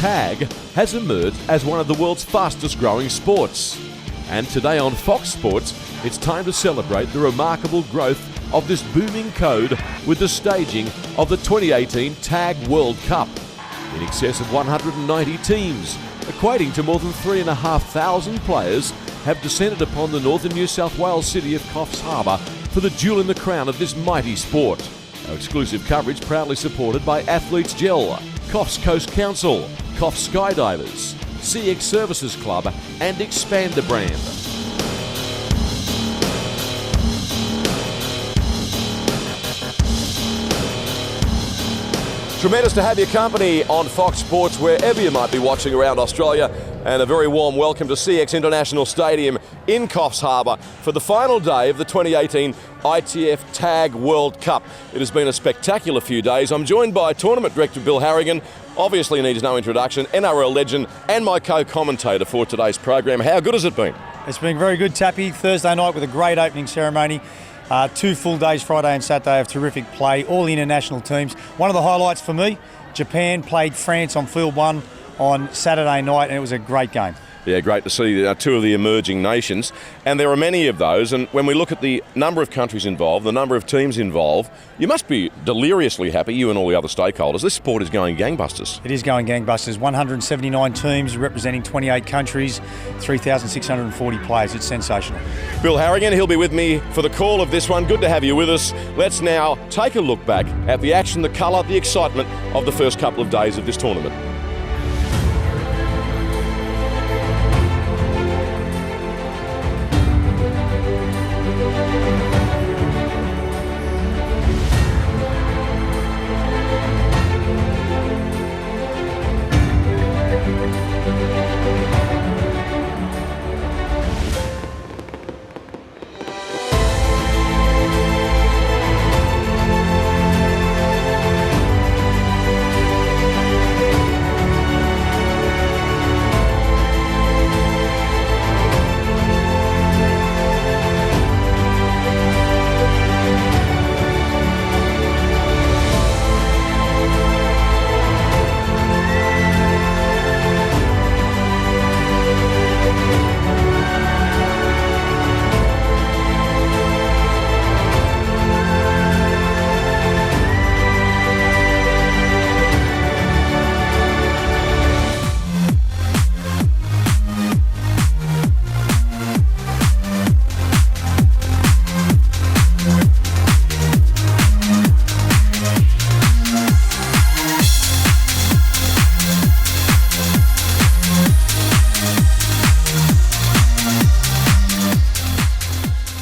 tag has emerged as one of the world's fastest growing sports. And today on Fox Sports, it's time to celebrate the remarkable growth of this booming code with the staging of the 2018 Tag World Cup. In excess of 190 teams, equating to more than 3,500 players, have descended upon the northern New South Wales city of Coffs Harbour for the jewel in the crown of this mighty sport. Our exclusive coverage proudly supported by Athletes Gel, Coffs Coast Council, Coffs Skydivers, CX Services Club and Expander Brand. Tremendous to have your company on Fox Sports wherever you might be watching around Australia, and a very warm welcome to CX International Stadium in Coffs Harbour for the final day of the 2018 ITF Tag World Cup. It has been a spectacular few days. I'm joined by Tournament Director Bill Harrigan, obviously needs no introduction, NRL legend and my co-commentator for today's program. How good has it been? It's been very good, Tappy. Thursday night with a great opening ceremony. 2 full days, Friday and Saturday, of terrific play, all the international teams. One of the highlights for me, Japan played France on field 1 on Saturday night, and it was a great game. Yeah, great to see two of the emerging nations, and there are many of those, and when we look at the number of countries involved, the number of teams involved, you must be deliriously happy, you and all the other stakeholders. This sport is going gangbusters. It is going gangbusters. 179 teams representing 28 countries, 3,640 players. It's sensational. Bill Harrigan, he'll be with me for the call of this one. Good to have you with us. Let's now take a look back at the action, the colour, the excitement of the first couple of days of this tournament.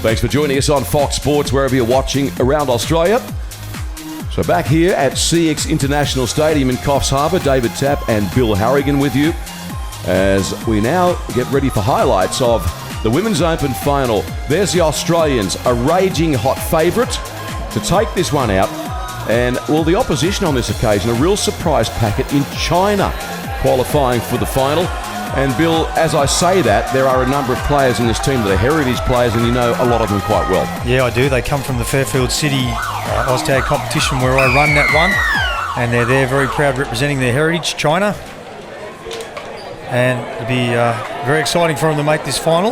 Thanks for joining us on Fox Sports wherever you're watching around Australia. So back here at CX International Stadium in Coffs Harbour, David Tapp and Bill Harrigan with you as we now get ready for highlights of the Women's Open final. There's the Australians, a raging hot favourite to take this one out. And, well, the opposition on this occasion, a real surprise packet in China qualifying for the final. And Bill, as I say that, there are a number of players in this team that are heritage players, and you know a lot of them quite well. Yeah, I do. They come from the Fairfield City Oztag competition where I run that one, and they're there very proud representing their heritage, China. And it'll be very exciting for them to make this final.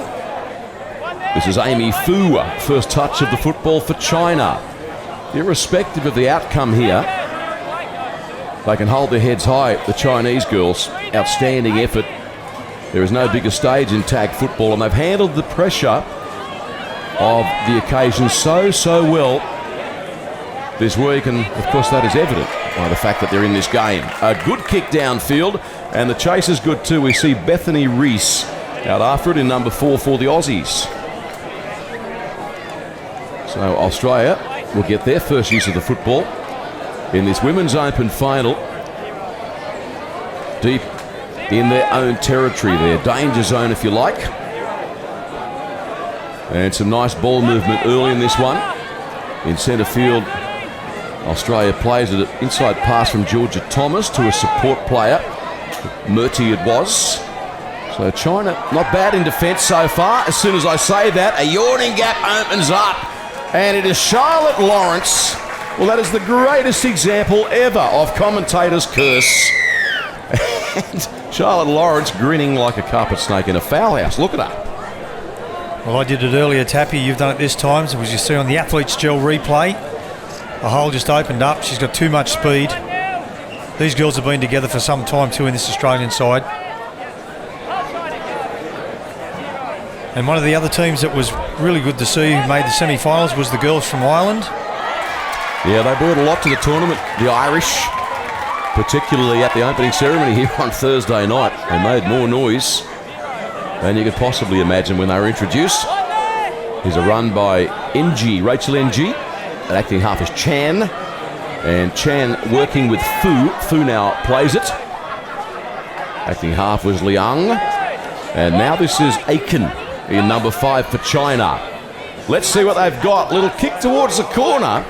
This is Amy Fu, first touch of the football for China. Irrespective of the outcome here, they can hold their heads high, the Chinese girls. Outstanding effort. There is no bigger stage in tag football, and they've handled the pressure of the occasion so well this week, and of course that is evident by the fact that they're in this game. A good kick downfield, and the chase is good too. We see Bethany Reese out after it in number 4 for the Aussies. So Australia will get their first use of the football in this Women's Open final. Deep in their own territory, their danger zone if you like. And some nice ball movement early in this one. In centre field, Australia plays it, an inside pass from Georgia Thomas to a support player. Murty it was. So China not bad in defence so far. As soon as I say that, a yawning gap opens up, and it is Charlotte Lawrence. Well, that is the greatest example ever of commentator's curse. And Charlotte Lawrence grinning like a carpet snake in a foul house. Look at her. Well, I did it earlier, Tappy. You've done it this time. So as you see on the Athletes Gel replay, the hole just opened up. She's got too much speed. These girls have been together for some time too in this Australian side. And one of the other teams that was really good to see who made the semi-finals was the girls from Ireland. Yeah, they brought a lot to the tournament, the Irish, particularly at the opening ceremony here on Thursday night. They made more noise than you could possibly imagine when they were introduced. Here's a run by NG, Rachel NG. That acting half is Chan. And Chan working with Fu. Fu now plays it. Acting half was Liang. And now this is Aiken in number 5 for China. Let's see what they've got. Little kick towards the corner.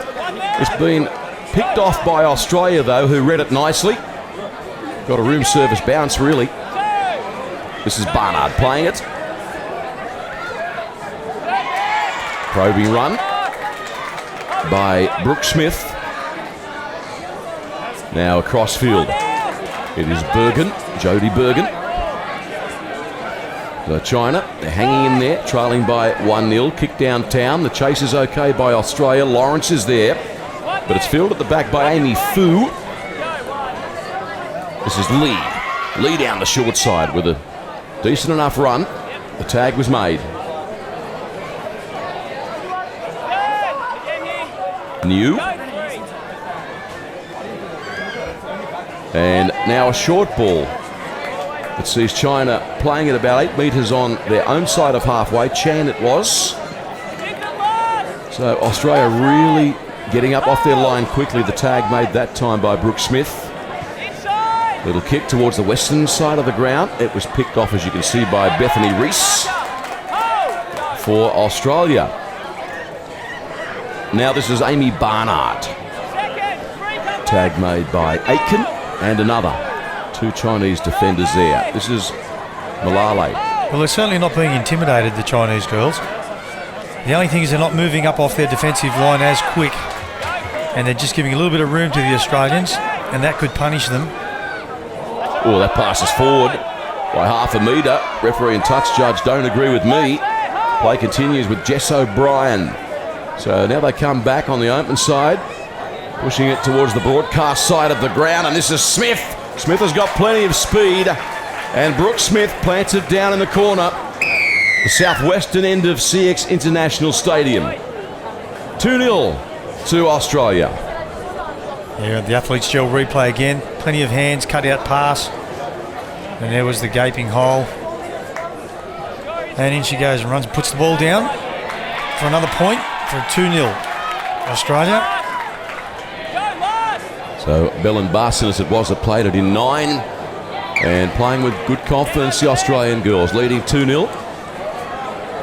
It's been picked off by Australia, though, who read it nicely. Got a room service bounce, really. This is Barnard playing it. Probing run by Brooke Smith. Now across field. It is Bergen, Jodie Bergen. So China, they're hanging in there, trailing by 1-0. Kick downtown. The chase is okay by Australia. Lawrence is there. But it's fielded at the back by Amy Fu. This is Lee. Lee down the short side with a decent enough run. The tag was made. New. And now a short ball that sees China playing it about 8 metres on their own side of halfway. Chan it was. So Australia really getting up off their line quickly. The tag made that time by Brooke Smith. Little kick towards the western side of the ground. It was picked off, as you can see, by Bethany Reese for Australia. Now this is Amy Barnard. Tag made by Aiken and another. 2 Chinese defenders there. This is Malale. Well, they're certainly not being intimidated, the Chinese girls. The only thing is they're not moving up off their defensive line as quick, and they're just giving a little bit of room to the Australians, and that could punish them. Oh, that pass is forward by half a metre. Referee and touch judge don't agree with me. Play continues with Jess O'Brien. So now they come back on the open side, pushing it towards the broadcast side of the ground, and this is Smith. Smith has got plenty of speed, and Brooke Smith plants it down in the corner, the southwestern end of CX International Stadium. 2-0 to Australia. Yeah, the Athletes Gel replay again. Plenty of hands, cut out pass. And there was the gaping hole. And in she goes and runs, puts the ball down for another point for 2-0 Australia. So Belen Barsinas it was that played it in 9, and playing with good confidence, the Australian girls leading 2-0.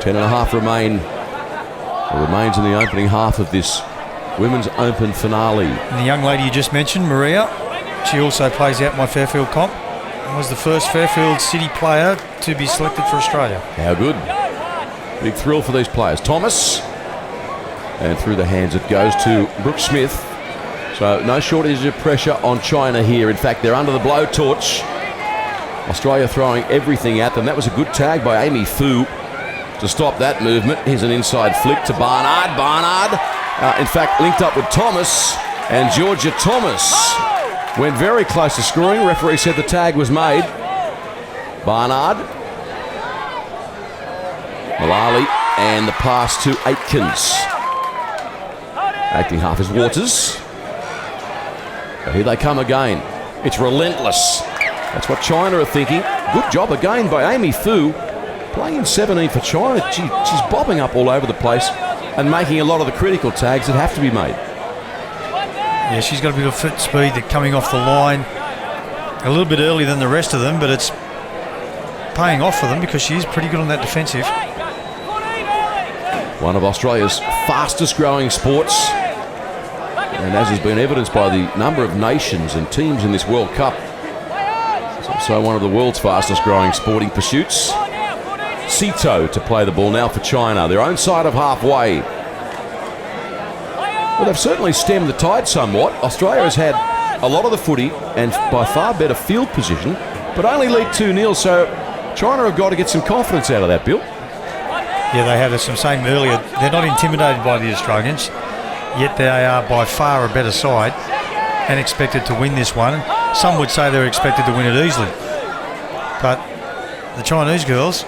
10.5 remains in the opening half of this Women's Open finale. And the young lady you just mentioned, Maria, she also plays out my Fairfield comp and was the first Fairfield City player to be selected for Australia. How good. Big thrill for these players. Thomas, and through the hands it goes to Brooke Smith. So no shortage of pressure on China here. In fact, they're under the blowtorch. Australia throwing everything at them. That was a good tag by Amy Fu to stop that movement. Here's an inside flick to Barnard. Barnard, in fact, linked up with Thomas, and Georgia Thomas went very close to scoring. Referee said the tag was made. Barnard, Malali, and the pass to Aitkins. Acting half is Waters. So here they come again. It's relentless. That's what China are thinking. Good job again by Amy Fu. Playing in 17 for China. She's bobbing up all over the place and making a lot of the critical tags that have to be made. Yeah, she's got a bit of foot speed. They're coming off the line a little bit earlier than the rest of them, but it's paying off for them because she is pretty good on that defensive. One of Australia's fastest growing sports, and as has been evidenced by the number of nations and teams in this World Cup, it's also one of the world's fastest growing sporting pursuits. Sito to play the ball now for China, their own side of halfway. Well, they've certainly stemmed the tide somewhat. Australia has had a lot of the footy and by far better field position but only lead 2-0, so China have got to get some confidence out of that, Bill. Yeah, they have. As I was saying earlier, they're not intimidated by the Australians, yet they are by far a better side and expected to win this one. Some would say they're expected to win it easily. But the Chinese girls,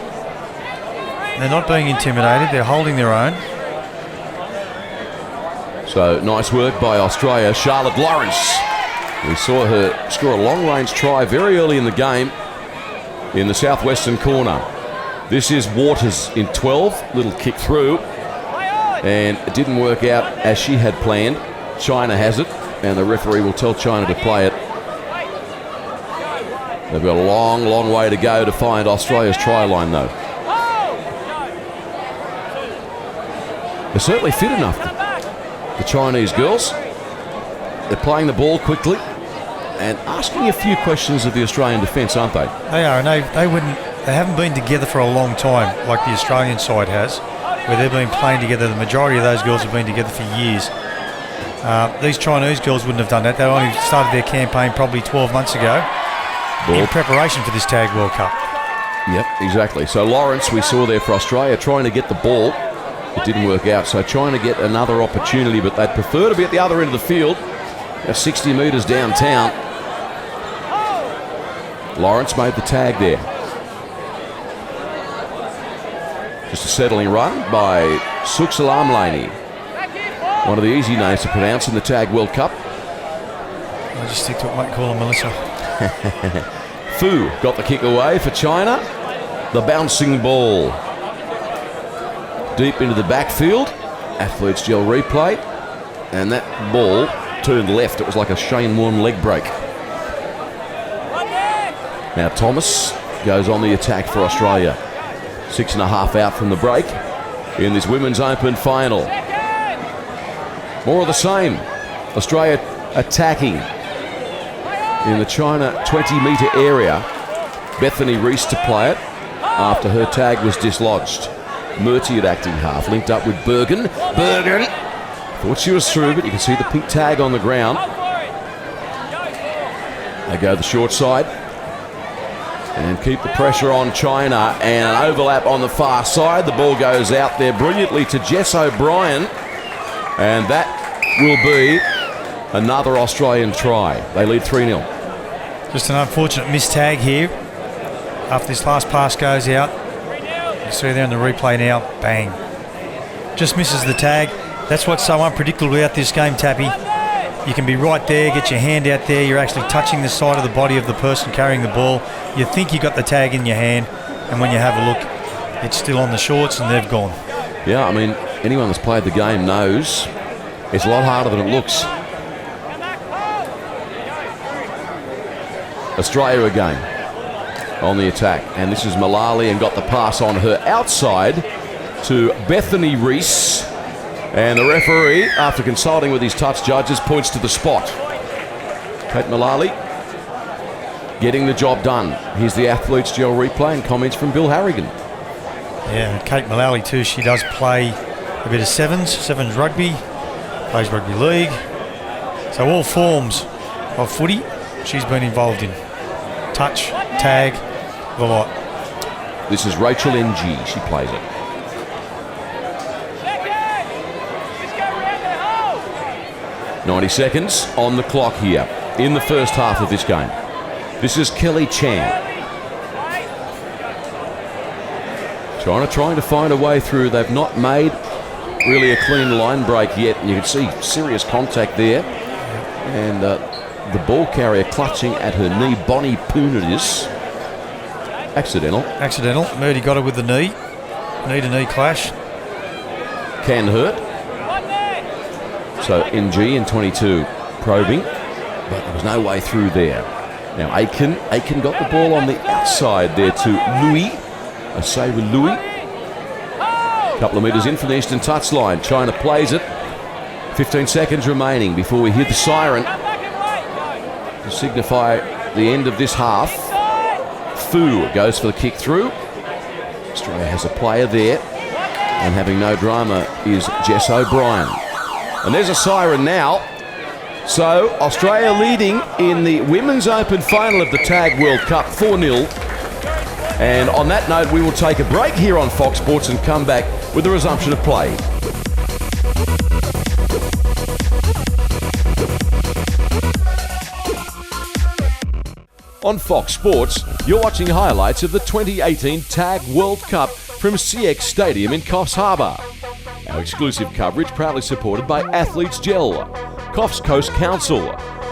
they're not being intimidated, they're holding their own. So nice work by Australia. Charlotte Lawrence. We saw her score a long-range try very early in the game in the southwestern corner. This is Waters in 12. Little kick through. And it didn't work out as she had planned. China has it, and the referee will tell China to play it. They've got a long, long way to go to find Australia's try line, though. They're certainly fit enough, the Chinese girls. They're playing the ball quickly and asking a few questions of the Australian defence, aren't they? They are, and they haven't been together for a long time like the Australian side has, where they've been playing together. The majority of those girls have been together for years. These Chinese girls wouldn't have done that. They only started their campaign probably 12 months ago in preparation for this Tag World Cup. Yep, exactly. So Lawrence, we saw there for Australia, trying to get the ball. It didn't work out, so trying to get another opportunity, but they'd prefer to be at the other end of the field, at 60 metres downtown. Lawrence made the tag there. Just a settling run by Suksalam Laney. One of the easy names to pronounce in the Tag World Cup. I just stick to what I call her Melissa. Fu got the kick away for China. The bouncing ball. Deep into the backfield. Athletes gel replay. And that ball turned left. It was like a Shane Warne leg break. Now Thomas goes on the attack for Australia. 6.5 out from the break in this Women's Open final. More of the same. Australia attacking in the China 20-metre area. Bethany Reese to play it after her tag was dislodged. Murty at acting half, linked up with Bergen. Bergen thought she was through, but you can see the pink tag on the ground. They go the short side and keep the pressure on China, and an overlap on the far side. The ball goes out there brilliantly to Jess O'Brien, and that will be another Australian try. They lead 3-0. Just an unfortunate missed tag here. After this last pass goes out, you see there in the replay now, bang. Just misses the tag. That's what's so unpredictable about this game, Tappy. You can be right there, get your hand out there, you're actually touching the side of the body of the person carrying the ball. You think you got the tag in your hand, and when you have a look, it's still on the shorts and they've gone. Yeah, I mean, anyone that's played the game knows it's a lot harder than it looks. Australia again on the attack, and this is Mullally, and got the pass on her outside to Bethany Reese, and the referee, after consulting with his touch judges, points to the spot. Kate Mullally getting the job done. Here's the Athletes Gel replay and comments from Bill Harrigan. Yeah, and Kate Mullally too, she does play a bit of sevens rugby, plays rugby league, so all forms of footy she's been involved in. Touch, tag, the lot. This is Rachel NG, she plays it. "90 seconds on the clock here in the first half of this game. This is Kelly Chan. China trying to find a way through. They've not made really a clean line break yet, and you can see serious contact there. And the ball carrier clutching at her knee. Bonnie Poon it is. Accidental. Murdy got her with the knee. Knee-to-knee clash. Can hurt. So NG in 22 probing, but there was no way through there. Now Aiken got the ball on the outside there to Louis. A save with Louis. A couple of metres in from the eastern touchline. China plays it. 15 seconds remaining before we hear the siren to signify the end of this half. Fu goes for the kick through. Australia has a player there, and having no drama is Jess O'Brien. And there's a siren now. So, Australia leading in the Women's Open final of the Tag World Cup 4-0. And on that note, we will take a break here on Fox Sports and come back with the resumption of play. On Fox Sports, you're watching highlights of the 2018 Tag World Cup from CX Stadium in Coffs Harbour. Our exclusive coverage proudly supported by Athletes Gel, Coffs Coast Council,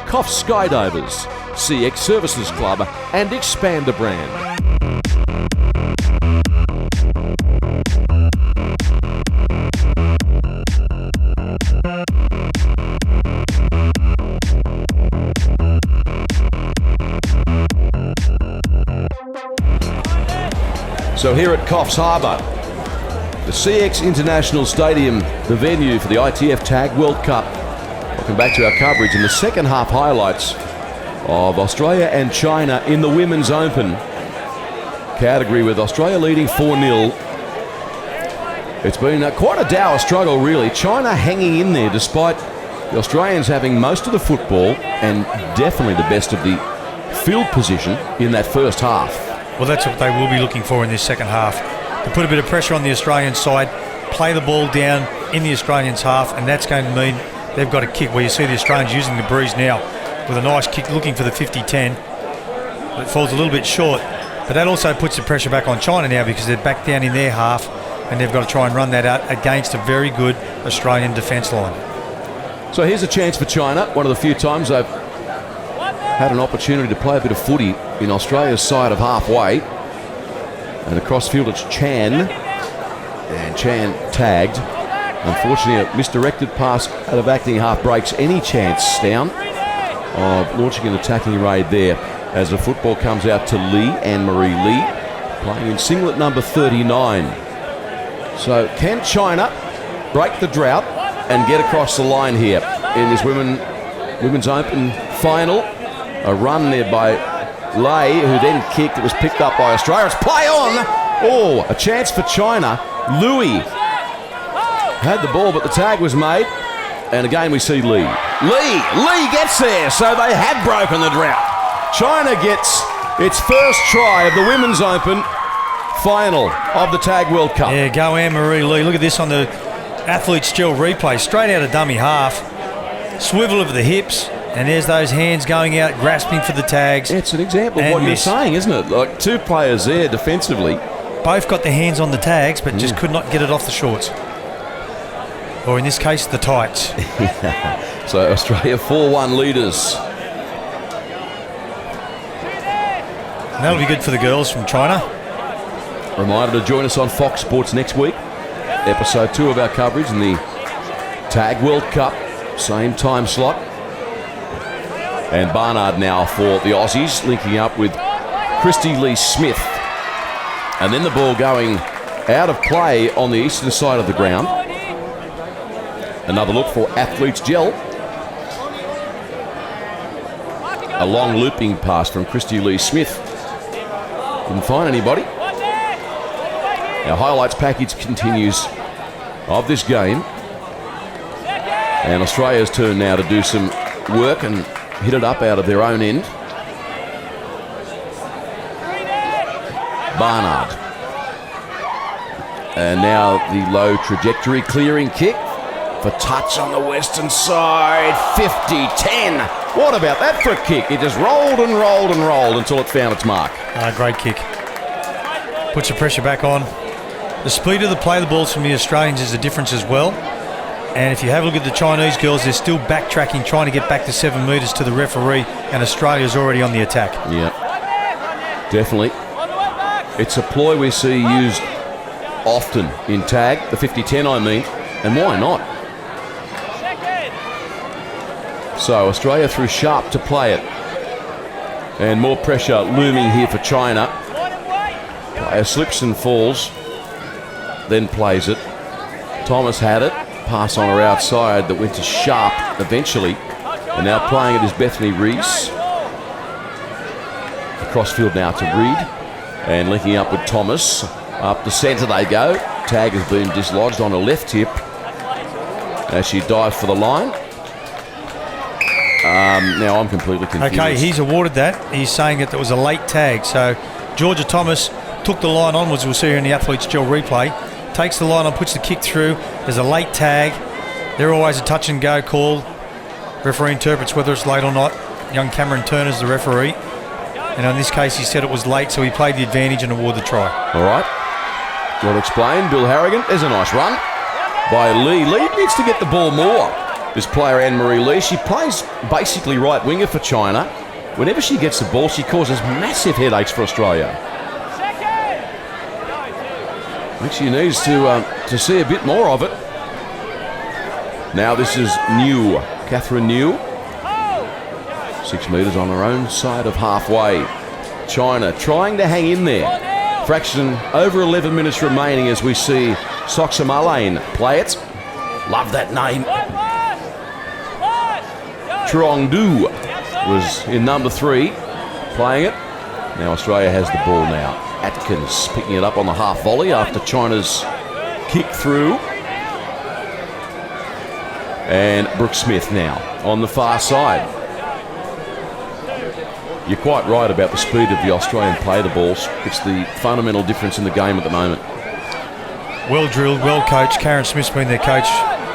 Coffs Skydivers, CX Services Club and Expander Brand. So here at Coffs Harbour, the CX International Stadium, the venue for the ITF Tag World Cup. Welcome back to our coverage in the second half highlights of Australia and China in the Women's Open category, with Australia leading 4-0. It's been quite a dour struggle, really. China hanging in there despite the Australians having most of the football and definitely the best of the field position in that first half. Well, that's what they will be looking for in this second half. To put a bit of pressure on the Australian side, play the ball down in the Australians' half, and that's going to mean they've got a kick where you see the Australians using the breeze now with a nice kick looking for the 50-10. It falls a little bit short, but that also puts the pressure back on China now because they're back down in their half and they've got to try and run that out against a very good Australian defence line. So here's a chance for China. One of the few times they've had an opportunity to play a bit of footy in Australia's side of halfway. And across field it's Chan. And Chan tagged. Unfortunately, a misdirected pass out of acting half breaks any chance down of launching an attacking raid there as the football comes out to Lee, Anne-Marie Lee, playing in singlet number 39. So can China break the drought and get across the line here in this Women's Open final? A run there by Lei, who then kicked. It was picked up by Australia. It's play on! Oh, a chance for China. Louis had the ball, but the tag was made. And again we see Lee. Lee gets there, so they had broken the drought. China gets its first try of the Women's Open final of the Tag World Cup. Yeah, go Anne-Marie Lee. Look at this on the Athletes Gel replay. Straight out of dummy half. Swivel of the hips. And there's those hands going out, grasping for the tags. It's an example of what you're saying, isn't it? Like two players there defensively. Both got their hands on the tags, but just could not get it off the shorts. Or in this case, the tights. So Australia 4-1 leaders. And that'll be good for the girls from China. Reminder to join us on Fox Sports next week. Episode 2 of our coverage in the Tag World Cup. Same time slot. And Barnard now for the Aussies, linking up with Christy Lee Smith. And then the ball going out of play on the eastern side of the ground. Another look for Athletes Gel. A long looping pass from Christy Lee Smith. Didn't find anybody. Our highlights package continues of this game. And Australia's turn now to do some work and hit it up out of their own end. Barnard. And now the low trajectory clearing kick for touch on the western side. 50-10. What about that for a kick? It just rolled and rolled and rolled until it found its mark. Great kick. Puts the pressure back on. The speed of the play the balls from the Australians is a difference as well. And if you have a look at the Chinese girls, they're still backtracking, trying to get back to 7 metres to the referee, and Australia's already on the attack. Yeah, definitely. It's a ploy we see used often in tag, the 50-10 I mean, and why not? So Australia through Sharp to play it. And more pressure looming here for China. Player slips and falls, then plays it. Thomas had it. Pass on her outside that went to Sharp eventually. And now playing it is Bethany Reese. Across field now to Reed. And linking up with Thomas. Up the centre they go. Tag has been dislodged on her left hip as she dives for the line. Now I'm completely confused. Okay, he's awarded that. He's saying that there was a late tag. So Georgia Thomas took the line onwards. We'll see her in the Athletes Gel replay. Takes the line on, puts the kick through. There's a late tag. They're always a touch and go call. Referee interprets whether it's late or not. Young Cameron Turner's the referee. And in this case, he said it was late, so he played the advantage and awarded the try. All right. Well explained. Bill Harrigan. There's a nice run by Lee. Lee needs to get the ball more. This player, Anne-Marie Lee, she plays basically right winger for China. Whenever she gets the ball, she causes massive headaches for Australia. I think she needs to see a bit more of it. Now this is New, Catherine New. 6 metres on her own side of halfway. China trying to hang in there. Fraction over 11 minutes remaining as we see Soxamalain play it. Love that name. Truong-Du was in number 3 playing it. Now Australia has the ball now. Atkins picking it up on the half volley after China's kick through. And Brooke Smith now on the far side. You're quite right about the speed of the Australian play the balls. It's the fundamental difference in the game at the moment. Well drilled, well coached. Karen Smith's been their coach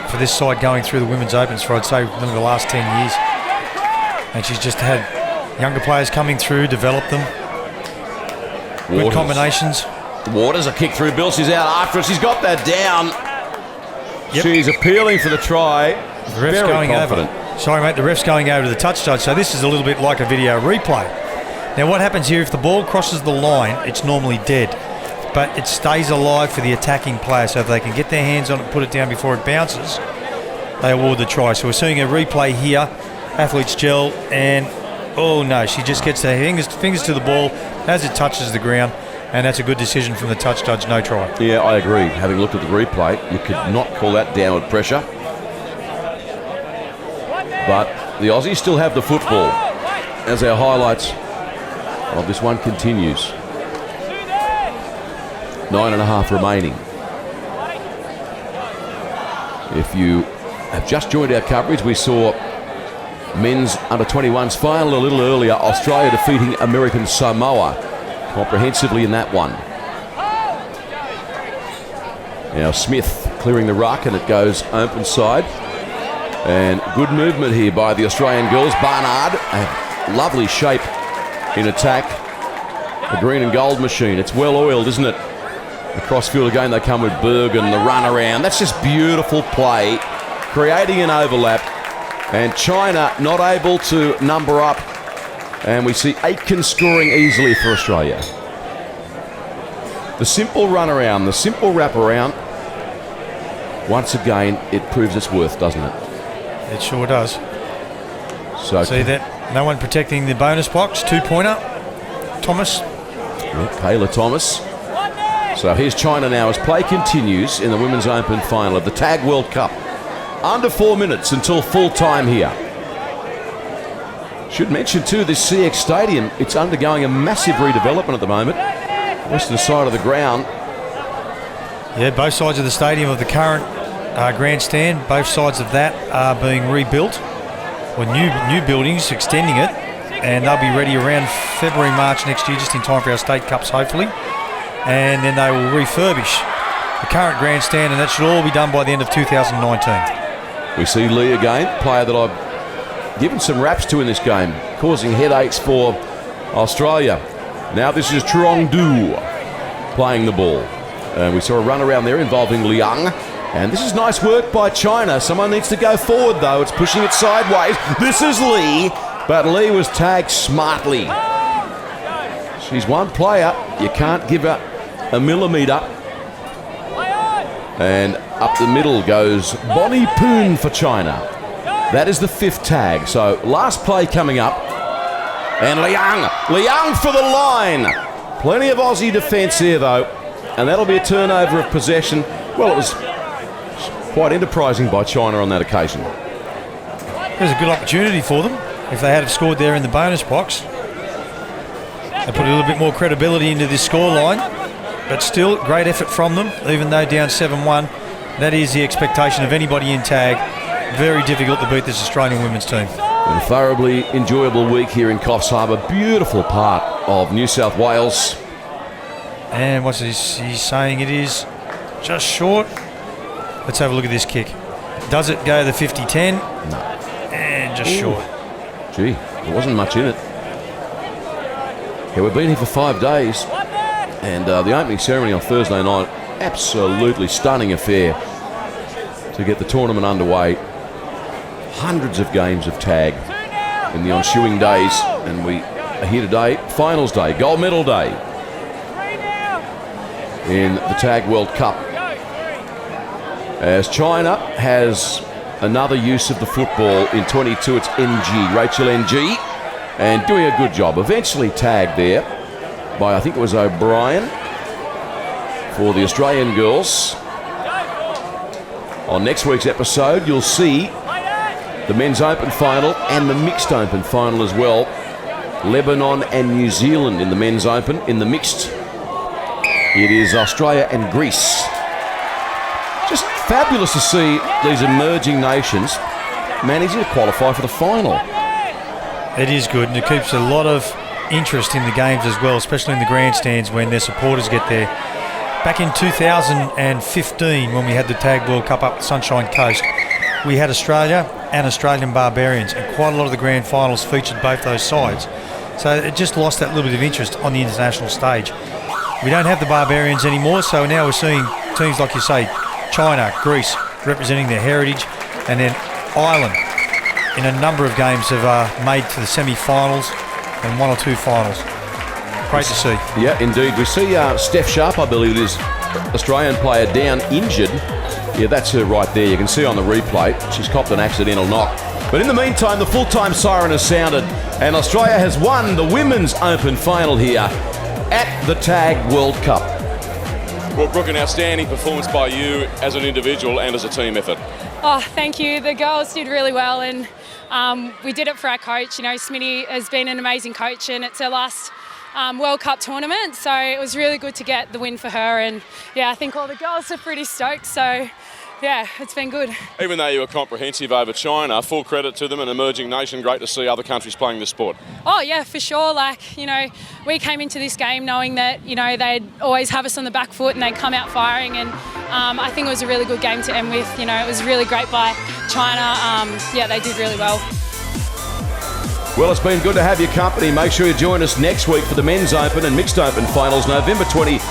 for this side going through the Women's Opens for, I'd say, one of the last 10 years. And she's just had younger players coming through, developed them. Good combinations. Waters, a kick through. Bill, she's out after it. She's got that down. Yep. She's appealing for the try. The ref's Very going confident. over. Sorry, mate, the ref's going over to the touch judge. So this is a little bit like a video replay. Now what happens here, if the ball crosses the line, it's normally dead. But it stays alive for the attacking player. So if they can get their hands on it and put it down before it bounces, they award the try. So we're seeing a replay here. Athletes Gel, and oh no, she just gets her fingers to the ball as it touches the ground, and that's a good decision from the touch judge, no try. Yeah, I agree. Having looked at the replay, you could not call that downward pressure. But the Aussies still have the football as our highlights of this one continues. 9.5 remaining. If you have just joined our coverage, we saw men's under-21s final a little earlier. Australia defeating American Samoa comprehensively in that one. Now Smith clearing the ruck, and it goes open side. And good movement here by the Australian girls. Barnard, a lovely shape in attack. The green and gold machine. It's well oiled, isn't it? The crossfield again, they come with Bergen, the run around. That's just beautiful play, creating an overlap. And China not able to number up. And we see Aitken scoring easily for Australia. The simple run around, the simple wrap around. Once again, it proves its worth, doesn't it? It sure does. So see that? No one protecting the bonus box. 2-pointer. Thomas. Yeah, Kayla Thomas. So here's China now as play continues in the Women's Open final of the Tag World Cup. Under 4 minutes until full time here. Should mention too, this CX Stadium, it's undergoing a massive redevelopment at the moment. Western side of the ground. Yeah, both sides of the stadium of the current grandstand, both sides of that are being rebuilt with new buildings extending it, and they'll be ready around February, March next year, just in time for our state cups hopefully. And then they will refurbish the current grandstand, and that should all be done by the end of 2019. We see Lee again, player that I've given some raps to in this game, causing headaches for Australia. Now this is Truong-Du playing the ball. And we saw a run around there involving Liang. And this is nice work by China. Someone needs to go forward though. It's pushing it sideways. This is Lee, but Lee was tagged smartly. She's one player. You can't give her a millimetre. And up the middle goes Bonnie Poon for China. That is the 5th tag. So last play coming up. And Liang for the line. Plenty of Aussie defence here though. And that'll be a turnover of possession. Well, it was quite enterprising by China on that occasion. There's a good opportunity for them if they had have scored there in the bonus box. They put a little bit more credibility into this scoreline, but still great effort from them, even though down 7-1. That is the expectation of anybody in tag. Very difficult to beat this Australian women's team. A thoroughly enjoyable week here in Coffs Harbour. Beautiful part of New South Wales. And what's he's saying? It is just short. Let's have a look at this kick. Does it go the 50-10? No. And just short. Gee, there wasn't much in it. Yeah, we've been here for 5 days. And the opening ceremony on Thursday night, absolutely stunning affair to get the tournament underway. Hundreds of games of tag in the ensuing days, and we are here today, finals day, gold medal day in the Tag World Cup, as China has another use of the football in 22. It's NG, Rachel NG, and doing a good job. Eventually tagged there by, I think it was O'Brien for the Australian girls. On next week's episode, you'll see the men's open final and the mixed open final as well. Lebanon and New Zealand in the men's open. In the mixed, it is Australia and Greece. Just fabulous to see these emerging nations managing to qualify for the final. It is good, and it keeps a lot of interest in the games as well, especially in the grandstands when their supporters get there. Back in 2015, when we had the Tag World Cup up the Sunshine Coast, we had Australia and Australian Barbarians, and quite a lot of the grand finals featured both those sides. So it just lost that little bit of interest on the international stage. We don't have the Barbarians anymore, so now we're seeing teams like you say, China, Greece, representing their heritage, and then Ireland in a number of games have made to the semi-finals and 1 or 2 finals. Great to see. Yeah, indeed. We see Steph Sharp, I believe it is, Australian player, down injured. Yeah, that's her right there. You can see on the replay. She's copped an accidental knock. But in the meantime, the full-time siren has sounded, and Australia has won the Women's Open final here at the Tag World Cup. Well, Brooke, an outstanding performance by you as an individual and as a team effort. Oh, thank you. The girls did really well, and we did it for our coach. You know, Smitty has been an amazing coach, and it's her last World Cup tournament, so it was really good to get the win for her. And yeah, I think all the girls are pretty stoked, so yeah, it's been good. Even though you were comprehensive over China, full credit to them, an emerging nation. Great to see other countries playing this sport. Oh yeah, for sure. Like, you know, we came into this game knowing that, you know, they'd always have us on the back foot and they'd come out firing, and I think it was a really good game to end with. You know, it was really great by China. Yeah, they did really well. Well, it's been good to have your company. Make sure you join us next week for the Men's Open and Mixed Open finals, November 20, 4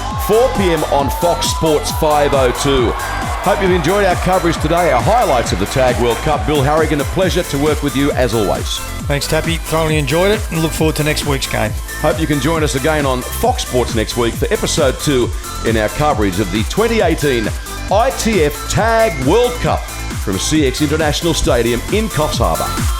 p.m. on Fox Sports 502. Hope you've enjoyed our coverage today, our highlights of the Tag World Cup. Bill Harrigan, a pleasure to work with you as always. Thanks, Tappy. Thoroughly enjoyed it and look forward to next week's game. Hope you can join us again on Fox Sports next week for episode 2 in our coverage of the 2018 ITF Tag World Cup from CX International Stadium in Coffs Harbour.